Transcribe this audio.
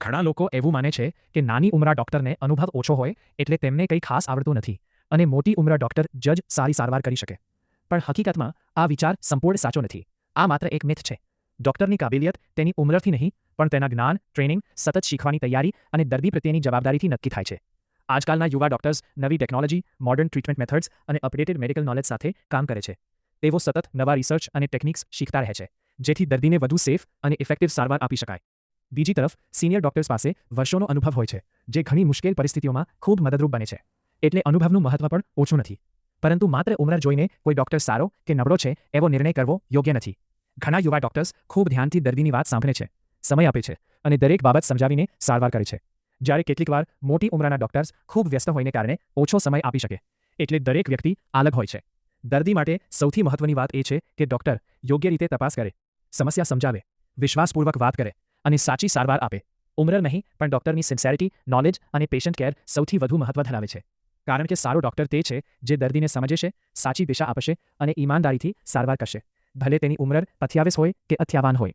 ઘણા લોકો એવું માને છે કે નાની ઉંમરના ડૉક્ટરને અનુભવ ઓછો હોય એટલે તેમને કંઈ ખાસ આવડતું નથી અને મોટી ઉંમરના ડૉક્ટર જ સારી સારવાર કરી શકે. પણ હકીકતમાં આ વિચાર સંપૂર્ણ સાચો નથી. આ માત્ર એક મિથ છે. ડૉક્ટરની કાબિલિયત તેની ઉંમરથી નહીં પણ તેના જ્ઞાન, ટ્રેનિંગ, સતત શીખવાની તૈયારી અને દર્દી પ્રત્યેની જવાબદારીથી નક્કી થાય છે. આજકાલના યુવા ડૉક્ટર્સ નવી ટેકનોલોજી, મોડર્ન ટ્રીટમેન્ટ મેથડ્સ અને અપડેટેડ મેડિકલ નોલેજ સાથે કામ કરે છે. તેઓ સતત નવા રિસર્ચ અને ટેકનિક્સ શીખતા રહે છે, જેથી દર્દીને વધુ સેફ અને ઇફેક્ટિવ સારવાર આપી શકાય. બીજી તરફ સિનિયર ડૉક્ટર્સ પાસે વર્ષોનો અનુભવ હોય છે, જે ઘણી મુશ્કેલ પરિસ્થિતિઓમાં ખૂબ મદદરૂપ બને છે. એટલે અનુભવનું મહત્વ પણ ઓછું નથી. પરંતુ માત્ર ઉંમર જોઈને કોઈ ડૉક્ટર સારો કે નબળો છે એવો નિર્ણય કરવો યોગ્ય નથી. ઘણા યુવા ડૉક્ટર્સ ખૂબ ધ્યાનથી દર્દીની વાત સાંભળે છે, સમય આપે છે અને દરેક બાબત સમજાવીને સારવાર કરે છે. જ્યારે કેટલીકવાર મોટી ઉંમરના ડૉક્ટર્સ ખૂબ વ્યસ્ત હોઈને કારણે ઓછો સમય આપી શકે. એટલે દરેક વ્યક્તિ અલગ હોય છે. દર્દી માટે સૌથી મહત્વની વાત એ છે કે ડૉક્ટર યોગ્ય રીતે તપાસ કરે, સમસ્યા સમજાવે, વિશ્વાસપૂર્વક વાત કરે અને સાચી સારવાર આપે. ઉંમર નહીં પણ ડૉક્ટરની સિન્સેરિટી, નોલેજ અને પેશન્ટ કેર સૌથી વધુ મહત્વ ધરાવે છે. કારણ કે સારો ડૉક્ટર તે છે જે દર્દીને સમજે છે, સાચી દિશા આપશે અને ઈમાનદારીથી સારવાર કરશે, ભલે તેની ઉંમર 28 હોય કે 58 હોય.